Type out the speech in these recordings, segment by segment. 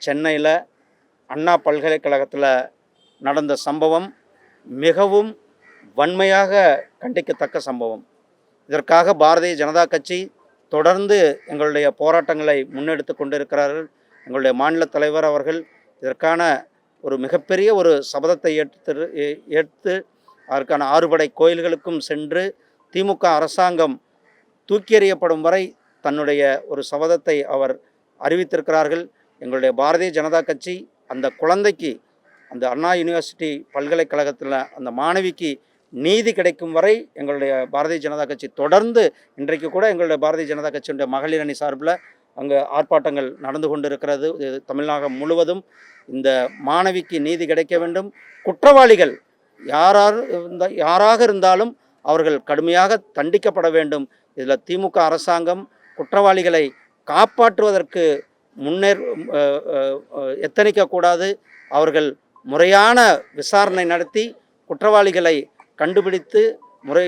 சென்னையில் அண்ணா பல்கலைக்கழகத்தில் நடந்த சம்பவம் மிகவும் வன்மையாக கண்டிக்கத்தக்க சம்பவம். இதற்காக பாரதிய ஜனதா கட்சி தொடர்ந்து எங்களுடைய போராட்டங்களை முன்னெடுத்து கொண்டிருக்கிறார்கள். எங்களுடைய மாநில தலைவர் அவர்கள் இதற்கான ஒரு மிகப்பெரிய ஒரு சபதத்தை ஏற்று அதற்கான 6 படை கோயில்களுக்கும் சென்று திமுக அரசாங்கம் தூக்கி எறியப்படும் வரை தன்னுடைய ஒரு சபதத்தை அவர் அறிவித்திருக்கிறார்கள். எங்களுடைய பாரதிய ஜனதா கட்சி அந்த குழந்தைக்கு, அந்த அண்ணா யூனிவர்சிட்டி பல்கலைக்கழகத்தில் அந்த மாணவிக்கு நீதி கிடைக்கும் வரை எங்களுடைய பாரதிய ஜனதா கட்சி தொடர்ந்து, இன்றைக்கு கூட எங்களுடைய பாரதிய ஜனதா கட்சியுடைய மகளிர் அணி சார்பில் அங்கே ஆர்ப்பாட்டங்கள் நடந்து கொண்டிருக்கிறது. தமிழ்நாடு முழுவதும் இந்த மாணவிக்கு நீதி கிடைக்க வேண்டும். குற்றவாளிகள் யாராக இருந்தாலும் அவர்கள் கடுமையாக தண்டிக்கப்பட வேண்டும். இதில் திமுக அரசாங்கம் குற்றவாளிகளை காப்பாற்றுவதற்கு எத்தனிக்கக்கூடாது. அவர்கள் முறையான விசாரணை நடத்தி குற்றவாளிகளை கண்டுபிடித்து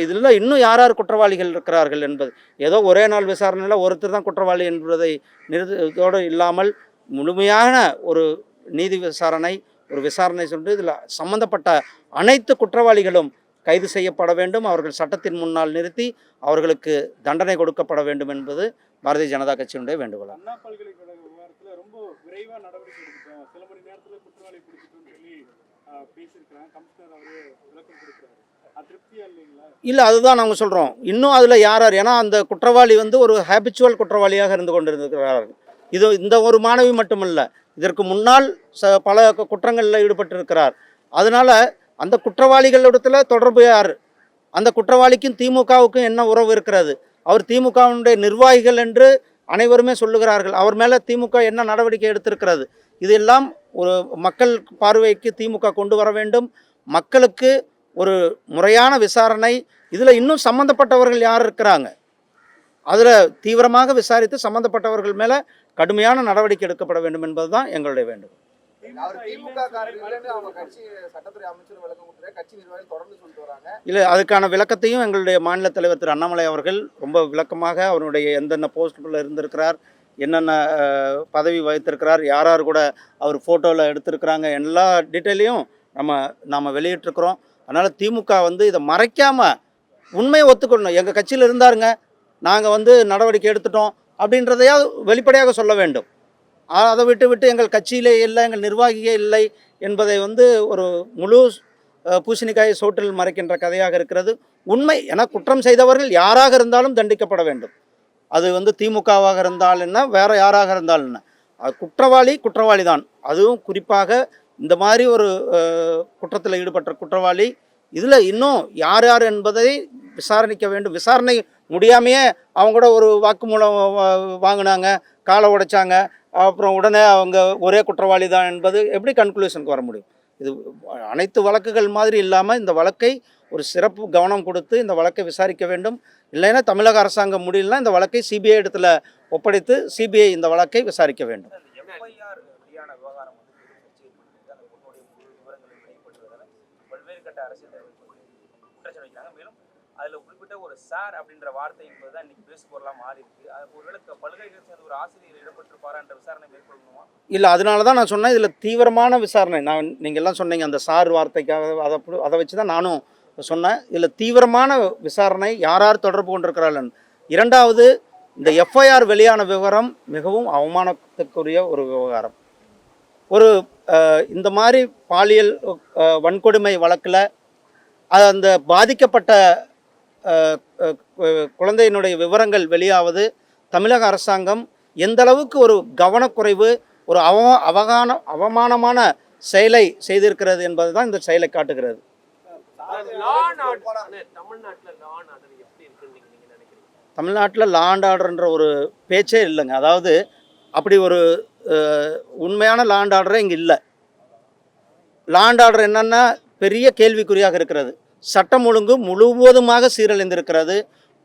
இதில் இன்னும் யார் குற்றவாளிகள் இருக்கிறார்கள் என்பது, ஏதோ ஒரே நாள் விசாரணையில் ஒருத்தர் தான் குற்றவாளி என்பதை நிறுத்தத்தோடு இல்லாமல் முழுமையான ஒரு நீதி விசாரணை, ஒரு விசாரணை சொல்லிட்டு இதில் சம்பந்தப்பட்ட அனைத்து குற்றவாளிகளும் கைது செய்யப்பட வேண்டும். அவர்கள் சட்டத்தின் முன்னால் நிறுத்தி அவர்களுக்கு தண்டனை கொடுக்கப்பட வேண்டும் என்பது பாரதிய ஜனதா கட்சியினுடைய வேண்டுகோள். அண்ணா பல்கலைக்கழக விவகாரத்தில் ரொம்ப விரைவாக நடவடிக்கை எடுத்துட்டோம், சில மணி நேரத்தில் குற்றவாளி பிடிச்சிட்டோம்னு சொல்லி பேசியிருக்கிறாங்க. கமிஷனர் அவரே விளக்கம் கொடுக்குறாரு. இல்லை, அதுதான் நாங்கள் சொல்கிறோம். இன்னும் அதில் யார் ஏன்னா அந்த குற்றவாளி ஒரு ஹேபிச்சுவல் குற்றவாளியாக இருந்து கொண்டிருக்கிறார்கள். இந்த ஒரு மாணவி மட்டுமல்ல, இதற்கு முன்னால் பல குற்றங்களில் ஈடுபட்டிருக்கிறார். அதனால் அந்த குற்றவாளிகளிடத்தில் தொடர்பு யார், அந்த குற்றவாளிக்கும் திமுகவுக்கும் என்ன உறவு இருக்கிறது, அவர் திமுகவினுடைய நிர்வாகிகள் என்று அனைவருமே சொல்லுகிறார்கள். அவர் மேலே திமுக என்ன நடவடிக்கை எடுத்திருக்கிறது, இதெல்லாம் ஒரு மக்கள் பார்வைக்கு திமுக கொண்டு வர வேண்டும். மக்களுக்கு ஒரு முறையான விசாரணை, இதில் இன்னும் சம்மந்தப்பட்டவர்கள் யார் இருக்கிறாங்க, அதில் தீவிரமாக விசாரித்து சம்மந்தப்பட்டவர்கள் மேலே கடுமையான நடவடிக்கை எடுக்கப்பட வேண்டும் என்பது தான் எங்களுடைய வேண்டுகோள். இல்லை, அதுக்கான விளக்கத்தையும் எங்களுடைய மாநில தலைவர் திரு அண்ணாமலை அவர்கள் ரொம்ப விளக்கமாக அவருடைய எந்தெந்த போஸ்ட்டில் இருந்திருக்கிறார், என்னென்ன பதவி வகித்திருக்கிறார், யார் கூட அவர் ஃபோட்டோவில் எடுத்திருக்கிறாங்க, எல்லா டீட்டெயிலையும் நாம் வெளியிட்டிருக்கிறோம். அதனால் திமுக இதை மறைக்காமல் உண்மையை ஒத்துக்கணும். எங்கள் கட்சியில் இருந்தாருங்க, நாங்கள் நடவடிக்கை எடுத்துட்டோம் அப்படின்றதையாவது வெளிப்படையாக சொல்ல வேண்டும். அதை விட்டு எங்கள் கட்சியிலே இல்லை, எங்கள் நிர்வாகியே இல்லை என்பதை ஒரு முழு பூசணிக்காயை சோற்றில் மறைக்கின்ற கதையாக இருக்கிறது. உண்மை என குற்றம் செய்தவர்கள் யாராக இருந்தாலும் தண்டிக்கப்பட வேண்டும். அது திமுகவாக இருந்தால் என்ன, வேறு யாராக இருந்தால் என்ன, அது குற்றவாளி தான். அதுவும் குறிப்பாக இந்த மாதிரி ஒரு குற்றத்தில் ஈடுபட்ட குற்றவாளி, இதில் இன்னும் யார் என்பதை விசாரணிக்க வேண்டும். விசாரணை முடியாமையே அவங்க கூட ஒரு வாக்குமூலம் வாங்கினாங்க, காலை உடைச்சாங்க, அப்புறம் உடனே அவங்க ஒரே குற்றவாளி தான் என்பது எப்படி கன்க்ளூஷனுக்கு வர முடியும்? இது அனைத்து வழக்குகள் மாதிரி இல்லாமல் இந்த வழக்கை ஒரு சிறப்பு கவனம் கொடுத்து இந்த வழக்கை விசாரிக்க வேண்டும். இல்லைன்னா தமிழக அரசாங்கம் முடியலன்னா இந்த வழக்கை சிபிஐ இடத்துல ஒப்படைத்து சிபிஐ இந்த வழக்கை விசாரிக்க வேண்டும். அதில் குறிப்பிட்ட ஒரு சார் அப்படின்ற வார்த்தை என்பது தான் இன்னைக்கு பேசுபொருளாக மாறி இருக்கு. அது ஒருவேளை பல்கலைக்கழகத்தை சேர்ந்த ஒரு ஆசிரியர் இடம்பெற்றிருப்பாரா என்ற விசாரணை மேற்கொள்ளணுமா? இல்லை, அதனால தான் நான் சொன்னேன், இதில் தீவிரமான விசாரணை. நீங்கள் எல்லாம் சொன்னீங்க அந்த சார் வார்த்தைக்காக, அதை வச்சு தான் நானும் சொன்னேன். இதில் தீவிரமான விசாரணை, யார் தொடர்பு கொண்டிருக்கிறார்கள். இரண்டாவது, இந்த எஃப்ஐஆர் வெளியான விவகாரம் மிகவும் அவமானத்துக்குரிய ஒரு விவகாரம். இந்த மாதிரி பாலியல் வன்கொடுமை வழக்கில் அந்த பாதிக்கப்பட்ட குழந்தையினுடைய விவரங்கள் வெளியாவது தமிழக அரசாங்கம் எந்த அளவுக்கு ஒரு கவனக்குறைவு, ஒரு அவமானமான செயலை செய்திருக்கிறது என்பது தான் இந்த செயலை காட்டுகிறது. தமிழ்நாட்டில் லா அண்ட் ஆர்டர்ன்ற ஒரு பேச்சே இல்லைங்க. அதாவது அப்படி ஒரு உண்மையான லா அண்ட் ஆர்டரே இங்கே இல்லை. லா அண்ட் ஆர்டர் என்னென்னா பெரிய கேள்விக்குறியாக இருக்கிறது. சட்டம் ஒழுங்கு முழுவதுமாக சீரழிந்திருக்கிறது.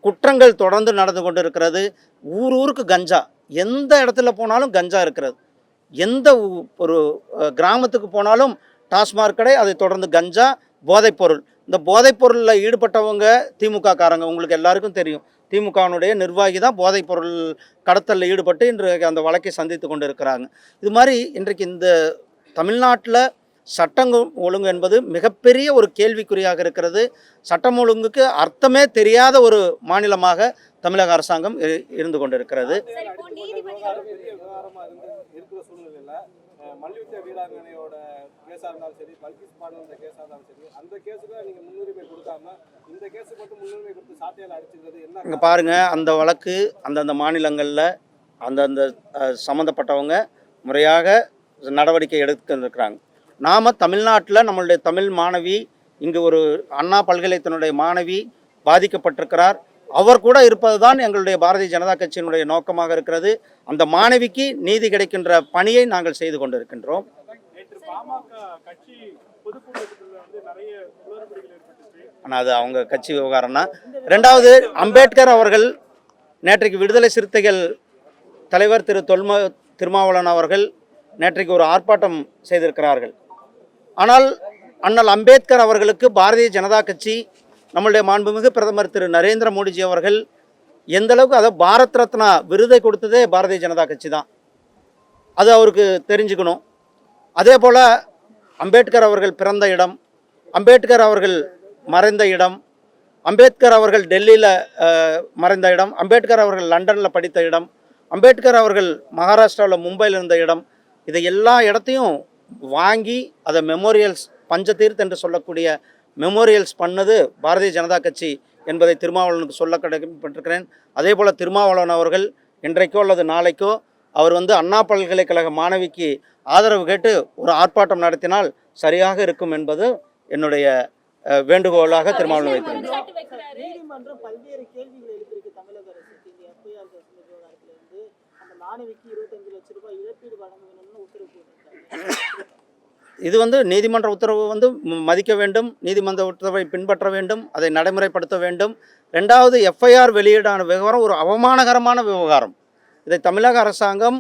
குற்றங்கள் தொடர்ந்து நடந்து கொண்டு இருக்கிறது. ஊருக்கு கஞ்சா, எந்த இடத்துல போனாலும் கஞ்சா இருக்கிறது. எந்த ஒரு கிராமத்துக்கு போனாலும் டாஸ்மாக் கடை, அதை தொடர்ந்து கஞ்சா, போதைப்பொருள். இந்த போதைப்பொருளில் ஈடுபட்டவங்க திமுக காரங்க. உங்களுக்கு எல்லாருக்கும் தெரியும், திமுகவினுடைய நிர்வாகி தான் போதைப்பொருள் கடத்தலில் ஈடுபட்டு இன்று அந்த வழக்கை சந்தித்து கொண்டு இருக்கிறாங்க. இது மாதிரி இன்றைக்கு இந்த தமிழ்நாட்டில் சட்டம் ஒழுங்கு என்பது மிகப்பெரிய ஒரு கேள்விக்குறியாக இருக்கிறது. சட்டம் ஒழுங்குக்கு அர்த்தமே தெரியாத ஒரு மாநிலமாக தமிழக அரசாங்கம் இருந்து கொண்டிருக்கிறது. இருக்கிற சூழ்நிலையில மல்யுத்த வீராங்கனையோட கேஸா இருந்தாலும் சரி, பல்கிஸ் பானோட கேஸா இருந்தாலும் சரி, அந்த கேஸுக்கு நீங்க முன்னுரிமை கொடுக்காம இந்த கேஸுக்கு மட்டும் முன்னுரிமை கொடுத்து சாட்டையால் அடிச்சுக்கிறது என்ன? இங்கே பாருங்கள், அந்த வழக்கு அந்தந்த மாநிலங்களில் அந்தந்த சம்மந்தப்பட்டவங்க முறையாக நடவடிக்கை எடுத்துருக்கிறாங்க. நாம் தமிழ்நாட்டில் நம்மளுடைய தமிழ் மாணவி, இங்கு ஒரு அண்ணா பல்கலைக்கழகத்தினுடைய மாணவி பாதிக்கப்பட்டிருக்கிறார். அவர் கூட இருப்பது தான் எங்களுடைய பாரதிய ஜனதா கட்சியினுடைய நோக்கமாக இருக்கிறது. அந்த மாணவிக்கு நீதி கிடைக்கின்ற பணியை நாங்கள் செய்து கொண்டிருக்கின்றோம். நேற்று பாமக கட்சி பொதுக்கூட்டத்தில் நிறைய குளறுபடிகள் ஏற்பட்டுச்சு. ஆனால் அது அவங்க கட்சி விவகாரம்னா. ரெண்டாவது, அம்பேத்கர் அவர்கள் நேற்றைக்கு விடுதலை சிறுத்தைகள் தலைவர் திரு திருமாவளவன் அவர்கள் நேற்றைக்கு ஒரு ஆர்ப்பாட்டம் செய்திருக்கிறார்கள். ஆனால் அண்ணல் அம்பேத்கர் அவர்களுக்கு பாரதிய ஜனதா கட்சி, நம்மளுடைய மாண்புமிகு பிரதமர் திரு நரேந்திர மோடிஜி அவர்கள் எந்த அளவுக்கு அதை பாரத் ரத்னா விருதை கொடுத்ததே பாரதிய ஜனதா கட்சி தான். அது அவருக்கு தெரிஞ்சுக்கணும். அதே போல் அம்பேத்கர் அவர்கள் பிறந்த இடம், அம்பேத்கர் அவர்கள் மறைந்த இடம், அம்பேத்கர் அவர்கள் டெல்லியில் மறைந்த இடம், அம்பேத்கர் அவர்கள் லண்டனில் படித்த இடம், அம்பேத்கர் அவர்கள் மகாராஷ்டிராவில் மும்பையில் இருந்த இடம், இதை எல்லா இடத்தையும் வாங்கி அதை மெமோரியல்ஸ், பஞ்சதீர்த் என்று சொல்லக்கூடிய மெமோரியல்ஸ் பண்ணது பாரதிய ஜனதா கட்சி என்பதை திருமாவளவனுக்கு சொல்ல கடமைப்பட்டிருக்கிறேன். அதே போல் திருமாவளவன் அவர்கள் இன்றைக்கோ அல்லது நாளைக்கோ அவர் அண்ணா பல்கலைக்கழக மாணவிக்கு ஆதரவு கேட்டு ஒரு ஆர்ப்பாட்டம் நடத்தினால் சரியாக இருக்கும் என்பது என்னுடைய வேண்டுகோளாக திருமாவளவன் வைத்திருக்கிறார். நீதிமன்றம் பல்வேறு கேள்விகளை எழுப்பியிருக்கு தமிழக அரசுக்கு. இந்த எஃப்ஐஆர் விவகாரத்தில் அந்த மாணவிக்கு 25 லட்சம் ரூபாய் இழப்பீடு வழங்க வேணும்னு உத்தரவு போட்டிருக்காங்க. இது நீதிமன்ற உத்தரவு மதிக்க வேண்டும், நீதிமன்ற உத்தரவை பின்பற்ற வேண்டும், அதை நடைமுறைப்படுத்த வேண்டும். ரெண்டாவது, எஃப்ஐஆர் வெளியீடான விவகாரம் ஒரு அவமானகரமான விவகாரம். இதை தமிழக அரசாங்கம்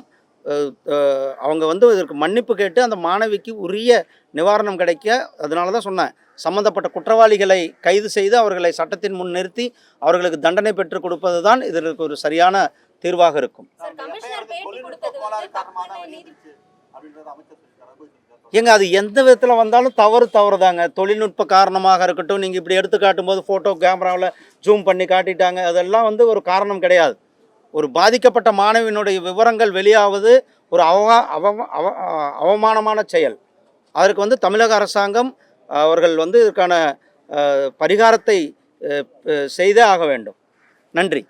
அவங்க இதற்கு மன்னிப்பு கேட்டு அந்த மாணவிக்கு உரிய நிவாரணம் கிடைக்க, அதனால தான் சொன்னேன், சம்பந்தப்பட்ட குற்றவாளிகளை கைது செய்து அவர்களை சட்டத்தின் முன் நிறுத்தி அவர்களுக்கு தண்டனை பெற்றுக் கொடுப்பது தான் இதற்கு ஒரு சரியான தீர்வாக இருக்கும். அது எந்த விதத்தில் வந்தாலும் தவறு தாங்க. தொழில்நுட்ப காரணமாக இருக்கட்டும், நீங்கள் இப்படி எடுத்து காட்டும் போது ஃபோட்டோ கேமராவில் ஜூம் பண்ணி காட்டிட்டாங்க, அதெல்லாம் ஒரு காரணம் கிடையாது. ஒரு பாதிக்கப்பட்ட மாணவியினுடைய விவரங்கள் வெளியாவது ஒரு அவமானமான செயல். அதற்கு தமிழக அரசாங்கம் அவர்கள் இதுக்கான பரிகாரத்தை செய்தே ஆக வேண்டும். நன்றி.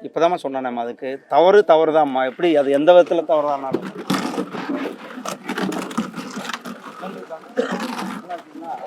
இப்போதாம்மா சொன்னேன், அதுக்கு தவறு தான்மா. எப்படி அது எந்த விதத்தில் தவறு தானாலும்